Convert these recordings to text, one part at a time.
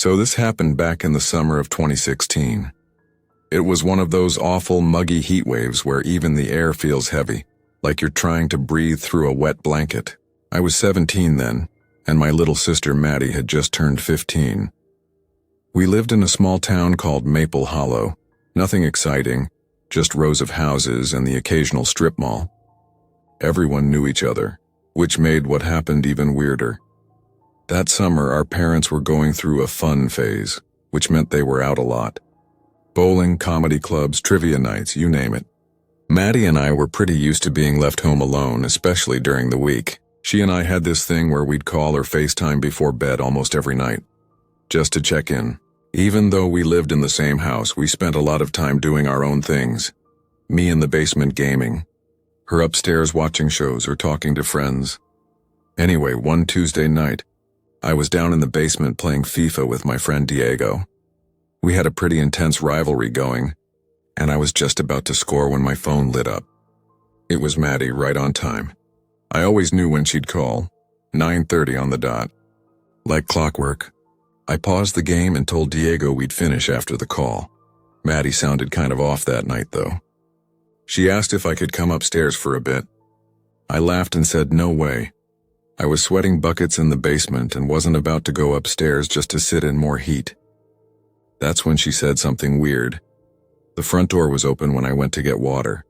So this happened back in the summer of 2016. It was one of those awful muggy heat waves where even the air feels heavy, like you're trying to breathe through a wet blanket. I was 17 then, and my little sister Maddie had just turned 15. We lived in a small town called Maple Hollow. Nothing exciting, just rows of houses and the occasional strip mall. Everyone knew each other, which made what happened even weirder. That summer, our parents were going through a fun phase, which meant they were out a lot. Bowling, comedy clubs, trivia nights, you name it. Maddie and I were pretty used to being left home alone, especially during the week. She and I had this thing where we'd call or FaceTime before bed almost every night, just to check in. Even though we lived in the same house, we spent a lot of time doing our own things. Me in the basement gaming, her upstairs watching shows or talking to friends. Anyway, one Tuesday night, I was down in the basement playing FIFA with my friend Diego. We had a pretty intense rivalry going, and I was just about to score when my phone lit up. It was Maddie, right on time. I always knew when she'd call, 9:30 on the dot. Like clockwork, I paused the game and told Diego we'd finish after the call. Maddie sounded kind of off that night, though. She asked if I could come upstairs for a bit. I laughed and said no way. I was sweating buckets in the basement and wasn't about to go upstairs just to sit in more heat. That's when she said something weird. The front door was open when I went to get water.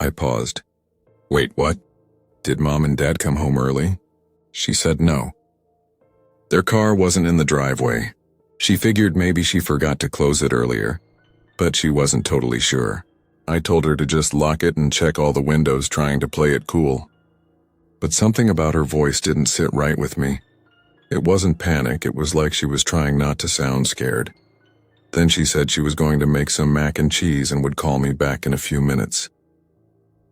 I paused. Wait, what? Did Mom and Dad come home early? She said no. Their car wasn't in the driveway. She figured maybe she forgot to close it earlier, but she wasn't totally sure. I told her to just lock it and check all the windows, trying to play it cool. But something about her voice didn't sit right with me. It wasn't panic, it was like she was trying not to sound scared. Then she said she was going to make some mac and cheese and would call me back in a few minutes.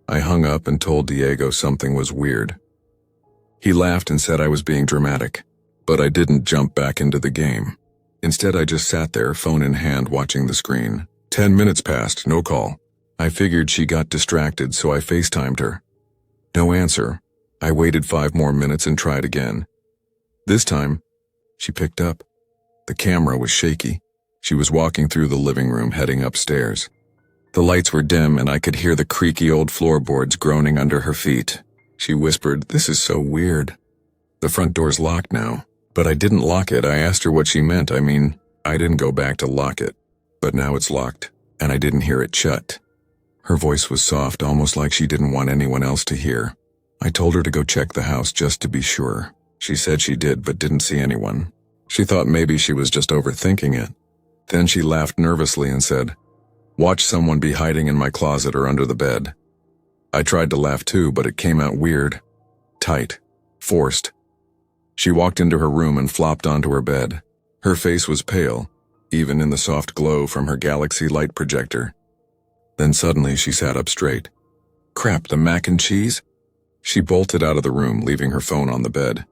I hung up and told Diego something was weird. He laughed and said I was being dramatic, but I didn't jump back into the game. Instead, I just sat there, phone in hand, watching the screen. 10 minutes passed, no call. I figured she got distracted, so I FaceTimed her. No answer. I waited 5 more minutes and tried again. This time, she picked up. The camera was shaky. She was walking through the living room, heading upstairs. The lights were dim and I could hear the creaky old floorboards groaning under her feet. She whispered, "This is so weird." The front door's locked now, but I didn't lock it. I asked her what she meant. I didn't go back to lock it, but now it's locked, and I didn't hear it shut. Her voice was soft, almost like she didn't want anyone else to hear. I told her to go check the house just to be sure. She said she did, but didn't see anyone. She thought maybe she was just overthinking it. Then she laughed nervously and said, "Watch someone be hiding in my closet or under the bed." I tried to laugh too, but it came out weird, tight, forced. She walked into her room and flopped onto her bed. Her face was pale, even in the soft glow from her Galaxy light projector. Then suddenly she sat up straight. "Crap, the mac and cheese?" She bolted out of the room, leaving her phone on the bed.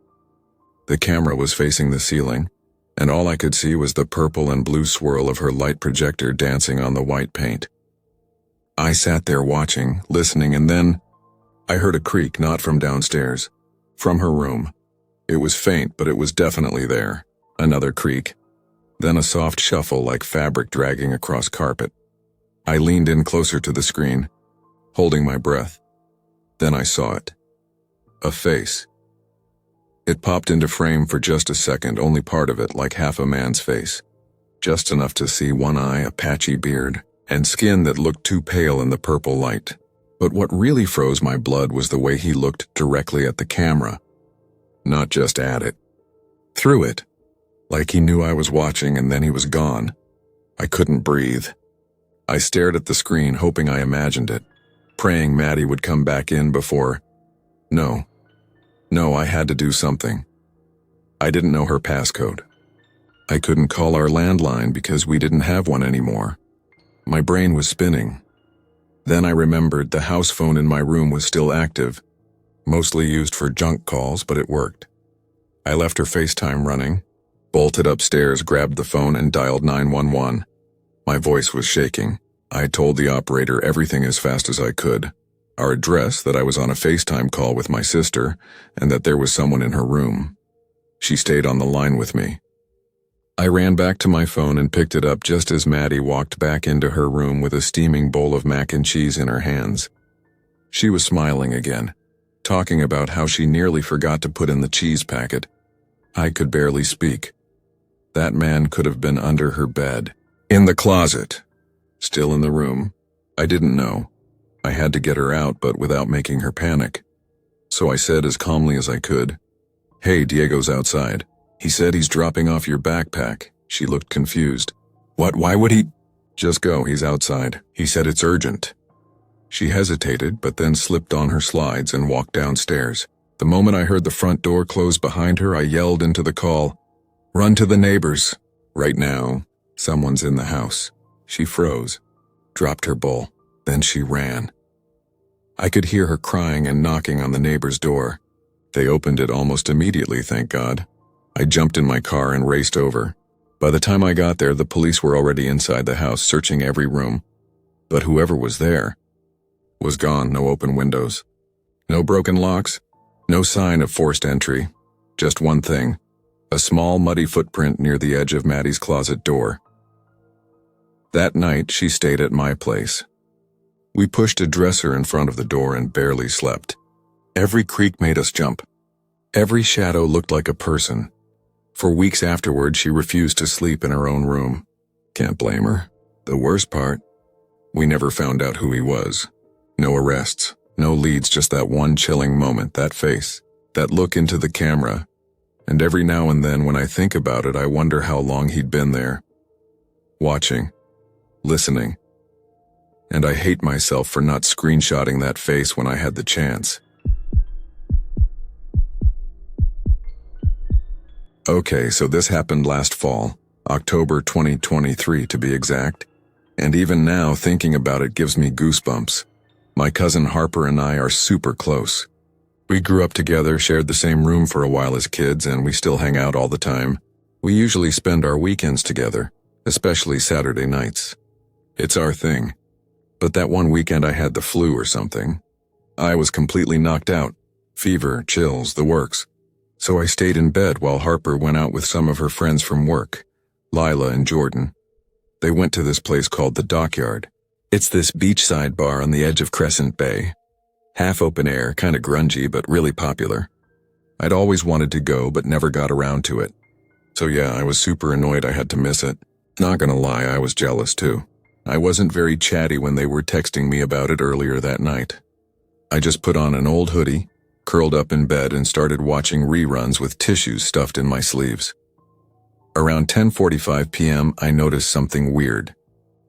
The camera was facing the ceiling, and all I could see was the purple and blue swirl of her light projector dancing on the white paint. I sat there watching, listening, and then I heard a creak, not from downstairs, from her room. It was faint, but it was definitely there. Another creak. Then a soft shuffle like fabric dragging across carpet. I leaned in closer to the screen, holding my breath. Then I saw it. A face. It popped into frame for just a second, only part of it, like half a man's face. Just enough to see one eye, a patchy beard, and skin that looked too pale in the purple light. But what really froze my blood was the way he looked directly at the camera. Not just at it. Through it. Like he knew I was watching, and then he was gone. I couldn't breathe. I stared at the screen, hoping I imagined it, praying Maddie would come back in before... No, I had to do something. I didn't know her passcode. I couldn't call our landline because we didn't have one anymore. My brain was spinning. Then I remembered the house phone in my room was still active, mostly used for junk calls, but it worked. I left her FaceTime running, bolted upstairs, grabbed the phone, and dialed 911. My voice was shaking. I told the operator everything as fast as I could. Our address, that I was on a FaceTime call with my sister, and that there was someone in her room. She stayed on the line with me. I ran back to my phone and picked it up just as Maddie walked back into her room with a steaming bowl of mac and cheese in her hands. She was smiling again, talking about how she nearly forgot to put in the cheese packet. I could barely speak. That man could have been under her bed, in the closet, still in the room. I didn't know. I had to get her out, but without making her panic. So I said as calmly as I could, "Hey, Diego's outside. He said he's dropping off your backpack." She looked confused. "What? Why would he?" "Just go, he's outside. He said it's urgent." She hesitated, but then slipped on her slides and walked downstairs. The moment I heard the front door close behind her, I yelled into the call, "Run to the neighbors. Right now, someone's in the house." She froze, dropped her bowl, then she ran. I could hear her crying and knocking on the neighbor's door. They opened it almost immediately, thank God. I jumped in my car and raced over. By the time I got there, the police were already inside the house, searching every room. But whoever was there was gone. No open windows, no broken locks, no sign of forced entry. Just one thing, a small muddy footprint near the edge of Maddie's closet door. That night, she stayed at my place. We pushed a dresser in front of the door and barely slept. Every creak made us jump. Every shadow looked like a person. For weeks afterward, she refused to sleep in her own room. Can't blame her. The worst part, we never found out who he was. No arrests, no leads, just that one chilling moment, that face, that look into the camera. And every now and then when I think about it, I wonder how long he'd been there. Watching, listening. And I hate myself for not screenshotting that face when I had the chance. Okay, so this happened last fall, October 2023 to be exact. And even now, thinking about it gives me goosebumps. My cousin Harper and I are super close. We grew up together, shared the same room for a while as kids, and we still hang out all the time. We usually spend our weekends together, especially Saturday nights. It's our thing. But that one weekend I had the flu or something. I was completely knocked out. Fever, chills, the works. So I stayed in bed while Harper went out with some of her friends from work, Lila and Jordan. They went to this place called the Dockyard. It's this beachside bar on the edge of Crescent Bay. Half open air, kind of grungy, but really popular. I'd always wanted to go, but never got around to it. So yeah, I was super annoyed I had to miss it. Not gonna lie, I was jealous too. I wasn't very chatty when they were texting me about it earlier that night. I just put on an old hoodie, curled up in bed, and started watching reruns with tissues stuffed in my sleeves. Around 10:45 p.m., I noticed something weird.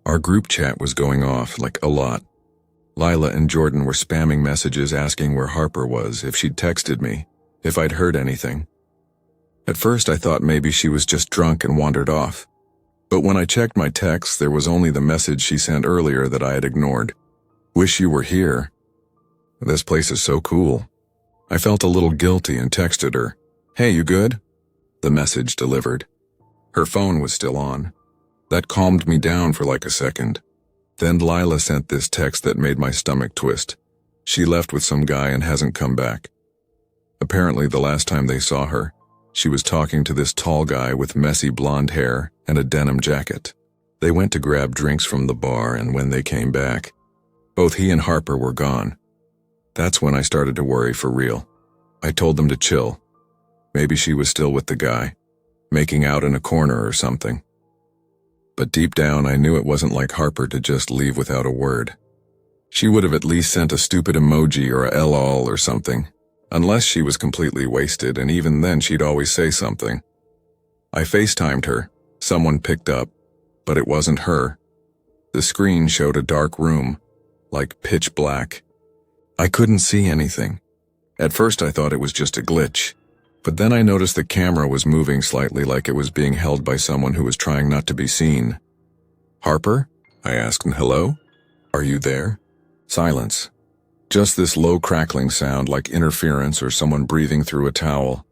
Our group chat was going off, like a lot. Lila and Jordan were spamming messages asking where Harper was, if she'd texted me, if I'd heard anything. At first I thought maybe she was just drunk and wandered off. But when I checked my texts, there was only the message she sent earlier that I had ignored. "Wish you were here. This place is so cool." I felt a little guilty and texted her, "Hey, you good?" The message delivered. Her phone was still on. That calmed me down for like a second. Then Lila sent this text that made my stomach twist. She left with some guy and hasn't come back. Apparently the last time they saw her, she was talking to this tall guy with messy blonde hair and a denim jacket. They went to grab drinks from the bar, and when they came back, both he and Harper were gone. That's when I started to worry for real. I told them to chill. Maybe she was still with the guy, making out in a corner or something. But deep down, I knew it wasn't like Harper to just leave without a word. She would have at least sent a stupid emoji or a LOL or something, unless she was completely wasted, and even then she'd always say something. I FaceTimed her. Someone picked up, but it wasn't her. The screen showed a dark room, like pitch black. I couldn't see anything. At first I thought it was just a glitch, but then I noticed the camera was moving slightly, like it was being held by someone who was trying not to be seen. "Harper?" I asked. "Hello? Are you there?" Silence. Just this low crackling sound, like interference or someone breathing through a towel.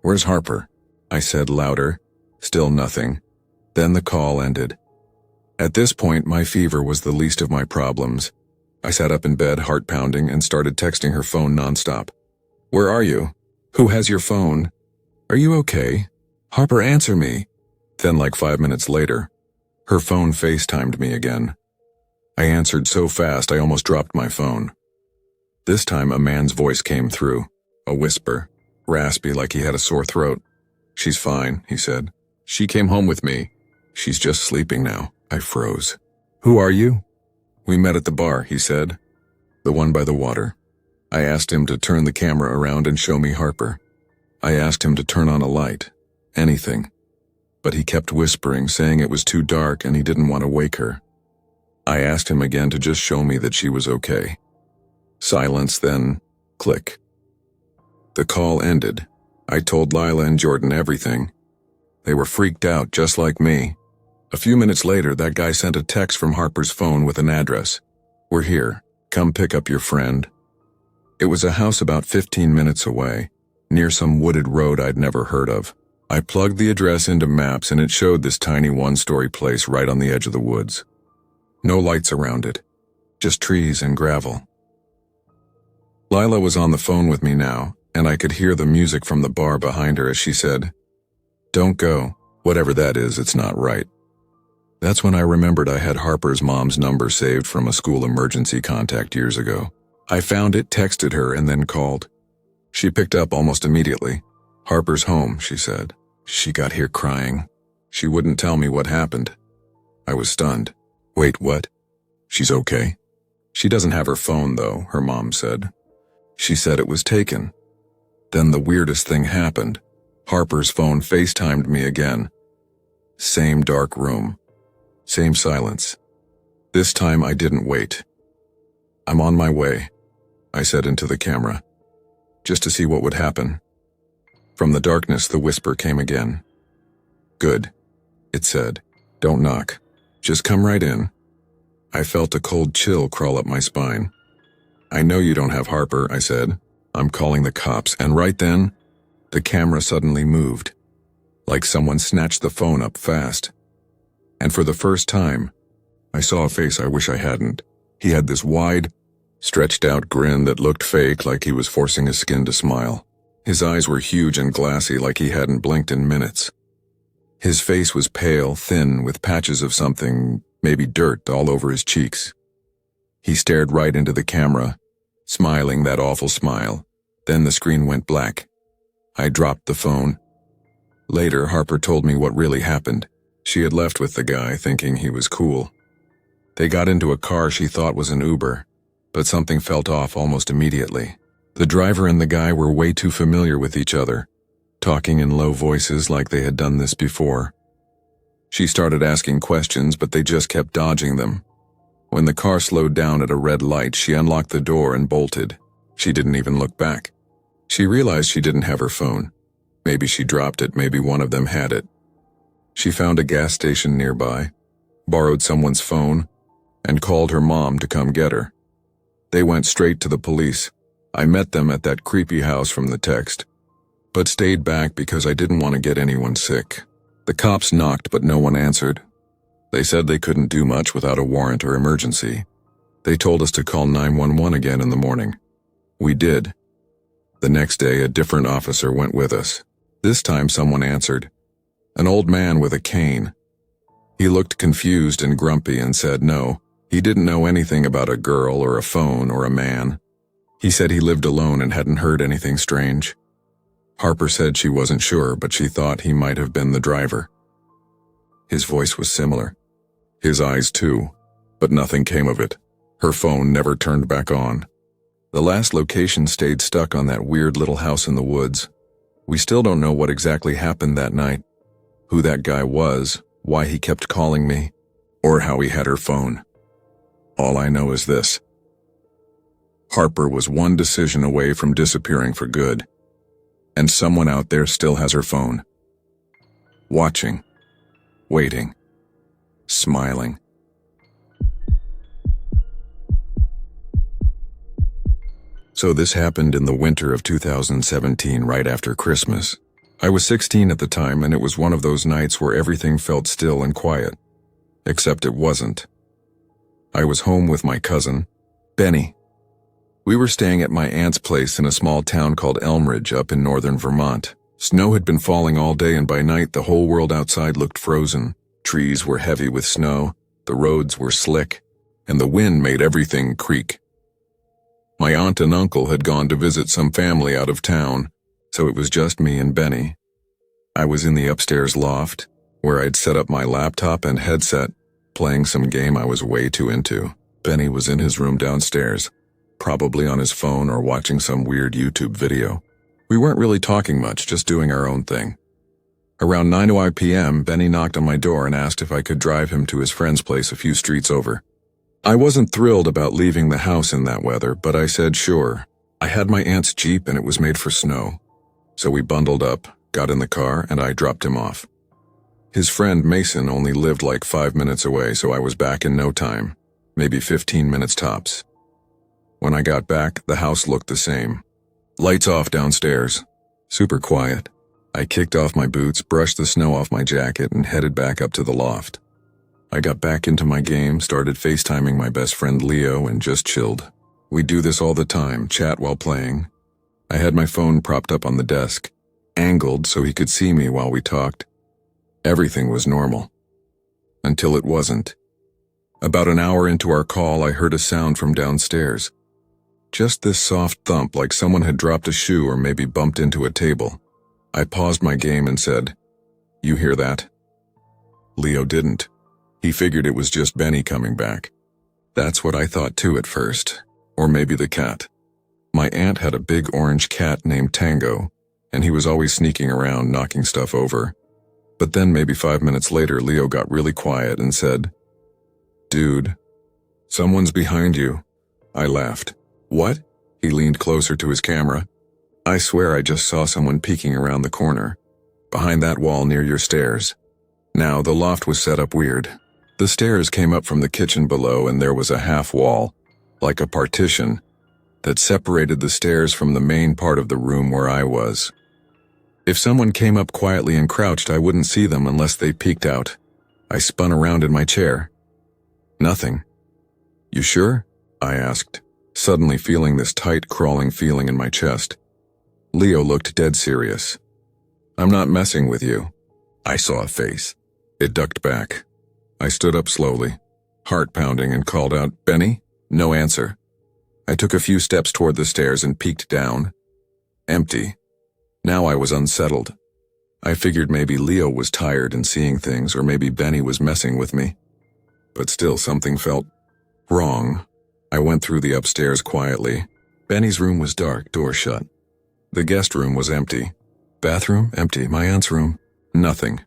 "Where's Harper?" I said louder. Still nothing. Then the call ended. At this point, my fever was the least of my problems. I sat up in bed, heart pounding, and started texting her phone nonstop. "Where are you? Who has your phone? Are you okay? Harper, answer me." Then like 5 minutes later, her phone FaceTimed me again. I answered so fast I almost dropped my phone. This time a man's voice came through, a whisper, raspy like he had a sore throat. "She's fine," he said. "She came home with me. She's just sleeping now." I froze. "Who are you?" "We met at the bar," he said. "The one by the water." I asked him to turn the camera around and show me Harper. I asked him to turn on a light. Anything. But he kept whispering, saying it was too dark and he didn't want to wake her. I asked him again to just show me that she was okay. Silence, then click. The call ended. I told Lila and Jordan everything. They were freaked out, just like me. A few minutes later, that guy sent a text from Harper's phone with an address. "We're here. Come pick up your friend." It was a house about 15 minutes away, near some wooded road I'd never heard of. I plugged the address into maps and it showed this tiny one-story place right on the edge of the woods. No lights around it, just trees and gravel. Lila was on the phone with me now, and I could hear the music from the bar behind her as she said, "Don't go. Whatever that is, it's not right." That's when I remembered I had Harper's mom's number saved from a school emergency contact years ago. I found it, texted her, and then called. She picked up almost immediately. "Harper's home," she said. She got here crying. She wouldn't tell me what happened. I was stunned. "Wait, what?" "She's okay." "She doesn't have her phone, though," her mom said. She said it was taken. Then the weirdest thing happened. Harper's phone FaceTimed me again. Same dark room. Same silence. This time I didn't wait. "I'm on my way," I said into the camera, just to see what would happen. From the darkness, the whisper came again. "Good," it said. "Don't knock. Just come right in." I felt a cold chill crawl up my spine. "I know you don't have Harper," I said. "I'm calling the cops." And right then, the camera suddenly moved, like someone snatched the phone up fast. And for the first time, I saw a face I wish I hadn't. He had this wide, stretched-out grin that looked fake, like he was forcing his skin to smile. His eyes were huge and glassy, like he hadn't blinked in minutes. His face was pale, thin, with patches of something, maybe dirt, all over his cheeks. He stared right into the camera, smiling that awful smile. Then the screen went black. I dropped the phone. Later, Harper told me what really happened. She had left with the guy, thinking he was cool. They got into a car she thought was an Uber, but something felt off almost immediately. The driver and the guy were way too familiar with each other, talking in low voices like they had done this before. She started asking questions, but they just kept dodging them. When the car slowed down at a red light, she unlocked the door and bolted. She didn't even look back. She realized she didn't have her phone. Maybe she dropped it, maybe one of them had it. She found a gas station nearby, borrowed someone's phone, and called her mom to come get her. They went straight to the police. I met them at that creepy house from the text, but stayed back because I didn't want to get anyone sick. The cops knocked, but no one answered. They said they couldn't do much without a warrant or emergency. They told us to call 911 again in the morning. We did. The next day, a different officer went with us. This time someone answered. An old man with a cane. He looked confused and grumpy and said no, he didn't know anything about a girl or a phone or a man. He said he lived alone and hadn't heard anything strange. Harper said she wasn't sure, but she thought he might have been the driver. His voice was similar. His eyes too, but nothing came of it. Her phone never turned back on. The last location stayed stuck on that weird little house in the woods. We still don't know what exactly happened that night, who that guy was, why he kept calling me, or how he had her phone. All I know is this. Harper was one decision away from disappearing for good, and someone out there still has her phone. Watching, waiting, smiling. So this happened in the winter of 2017, right after Christmas. I was 16 at the time, and it was one of those nights where everything felt still and quiet. Except it wasn't. I was home with my cousin, Benny. We were staying at my aunt's place in a small town called Elmridge up in northern Vermont, Snow had been falling all day, and by night the whole world outside looked frozen. Trees were heavy with snow, the roads were slick, and the wind made everything creak. My aunt and uncle had gone to visit some family out of town, so it was just me and Benny. I was in the upstairs loft, where I'd set up my laptop and headset, playing some game I was way too into. Benny was in his room downstairs, probably on his phone or watching some weird YouTube video. We weren't really talking much, just doing our own thing. Around 9 p.m., Benny knocked on my door and asked if I could drive him to his friend's place a few streets over. I wasn't thrilled about leaving the house in that weather, but I said sure. I had my aunt's Jeep and it was made for snow. So we bundled up, got in the car, and I dropped him off. His friend Mason only lived like 5 minutes away, so I was back in no time, maybe 15 minutes tops. When I got back, the house looked the same. Lights off downstairs. Super quiet. I kicked off my boots, brushed the snow off my jacket, and headed back up to the loft. I got back into my game, started FaceTiming my best friend Leo, and just chilled. We do this all the time, chat while playing. I had my phone propped up on the desk, angled so he could see me while we talked. Everything was normal. Until it wasn't. About an hour into our call, I heard a sound from downstairs. Just this soft thump, like someone had dropped a shoe or maybe bumped into a table. I paused my game and said, "You hear that?" Leo didn't. He figured it was just Benny coming back. That's what I thought too at first. Or maybe the cat. My aunt had a big orange cat named Tango, and he was always sneaking around, knocking stuff over. But then maybe 5 minutes later, Leo got really quiet and said, "Dude, someone's behind you." I laughed. "What?" He leaned closer to his camera. "I swear I just saw someone peeking around the corner, behind that wall near your stairs." Now, the loft was set up weird. The stairs came up from the kitchen below, and there was a half wall, like a partition, that separated the stairs from the main part of the room where I was. If someone came up quietly and crouched, I wouldn't see them unless they peeked out. I spun around in my chair. Nothing. "You sure?" I asked, suddenly feeling this tight, crawling feeling in my chest. Leo looked dead serious. "I'm not messing with you." I saw a face. It ducked back. I stood up slowly, heart pounding, and called out, "Benny?" No answer. I took a few steps toward the stairs and peeked down. Empty. Now I was unsettled. I figured maybe Leo was tired and seeing things, or maybe Benny was messing with me. But still, something felt wrong. I went through the upstairs quietly. Benny's room was dark, door shut. The guest room was empty. Bathroom, empty. My aunt's room, nothing.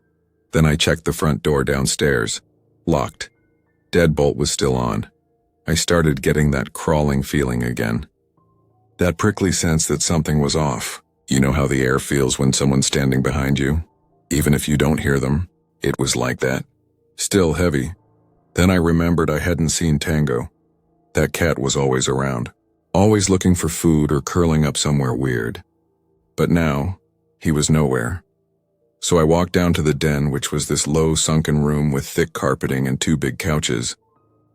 Then I checked the front door downstairs. Locked. Deadbolt was still on. I started getting that crawling feeling again. That prickly sense that something was off. You know how the air feels when someone's standing behind you? Even if you don't hear them, it was like that. Still heavy. Then I remembered I hadn't seen Tango. That cat was always around, always looking for food or curling up somewhere weird. But now, he was nowhere. So I walked down to the den, which was this low, sunken room with thick carpeting and 2 big couches.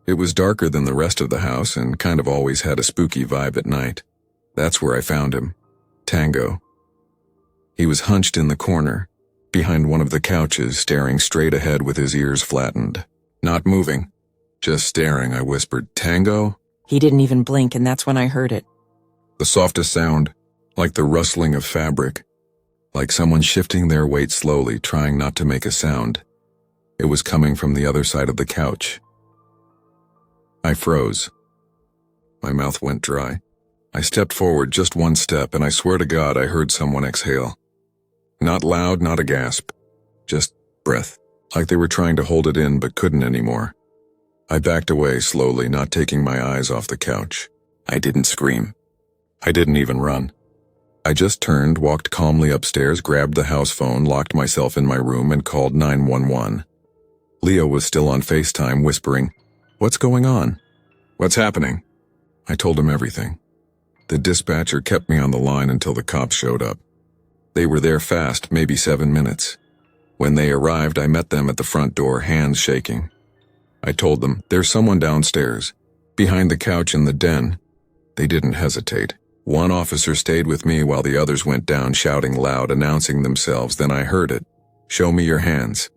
It was darker than the rest of the house and kind of always had a spooky vibe at night. That's where I found him. Tango. He was hunched in the corner, behind one of the couches, staring straight ahead with his ears flattened. Not moving. Just staring. I whispered, "Tango?" He didn't even blink, and that's when I heard it. The softest sound, like the rustling of fabric. Like someone shifting their weight slowly, trying not to make a sound. It was coming from the other side of the couch. I froze. My mouth went dry. I stepped forward just 1 step, and I swear to God I heard someone exhale. Not loud, not a gasp. Just breath, like they were trying to hold it in but couldn't anymore. I backed away slowly, not taking my eyes off the couch. I didn't scream. I didn't even run. I just turned, walked calmly upstairs, grabbed the house phone, locked myself in my room, and called 911. Leo was still on FaceTime, whispering, "What's going on? What's happening?" I told him everything. The dispatcher kept me on the line until the cops showed up. They were there fast, maybe 7 minutes. When they arrived, I met them at the front door, hands shaking. I told them, "There's someone downstairs, behind the couch in the den." They didn't hesitate. One officer stayed with me while the others went down shouting loud, announcing themselves. Then I heard it. "Show me your hands."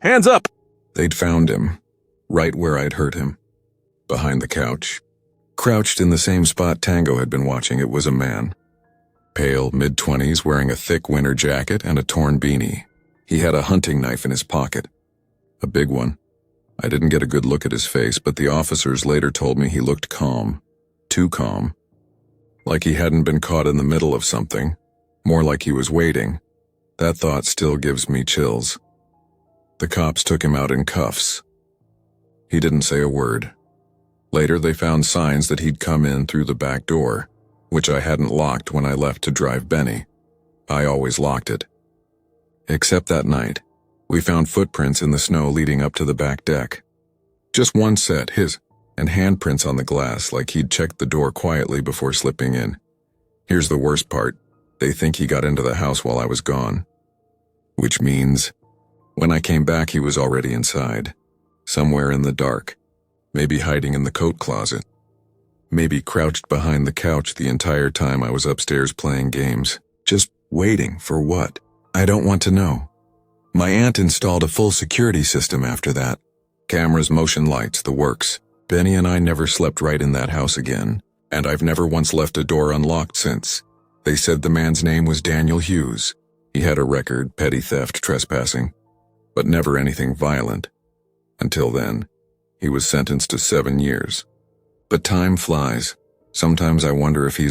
Hands up! They'd found him, right where I'd hurt him, behind the couch. Crouched in the same spot Tango had been watching, it was a man. Pale, mid-20s, wearing a thick winter jacket and a torn beanie. He had a hunting knife in his pocket. A big one. I didn't get a good look at his face, but the officers later told me he looked calm. Too calm. Like he hadn't been caught in the middle of something. More like he was waiting. That thought still gives me chills. The cops took him out in cuffs. He didn't say a word. Later they found signs that he'd come in through the back door, which I hadn't locked when I left to drive Benny. I always locked it. Except that night, we found footprints in the snow leading up to the back deck. Just one set, his, and handprints on the glass like he'd checked the door quietly before slipping in. Here's the worst part. They think he got into the house while I was gone. Which means, when I came back he was already inside. Somewhere in the dark. Maybe hiding in the coat closet. Maybe crouched behind the couch the entire time I was upstairs playing games. Just waiting for what? I don't want to know. My aunt installed a full security system after that. Cameras, motion lights, the works. Benny and I never slept right in that house again, and I've never once left a door unlocked since. They said the man's name was Daniel Hughes. He had a record, petty theft, trespassing, but never anything violent. Until then, he was sentenced to 7 years. But time flies. Sometimes I wonder if he's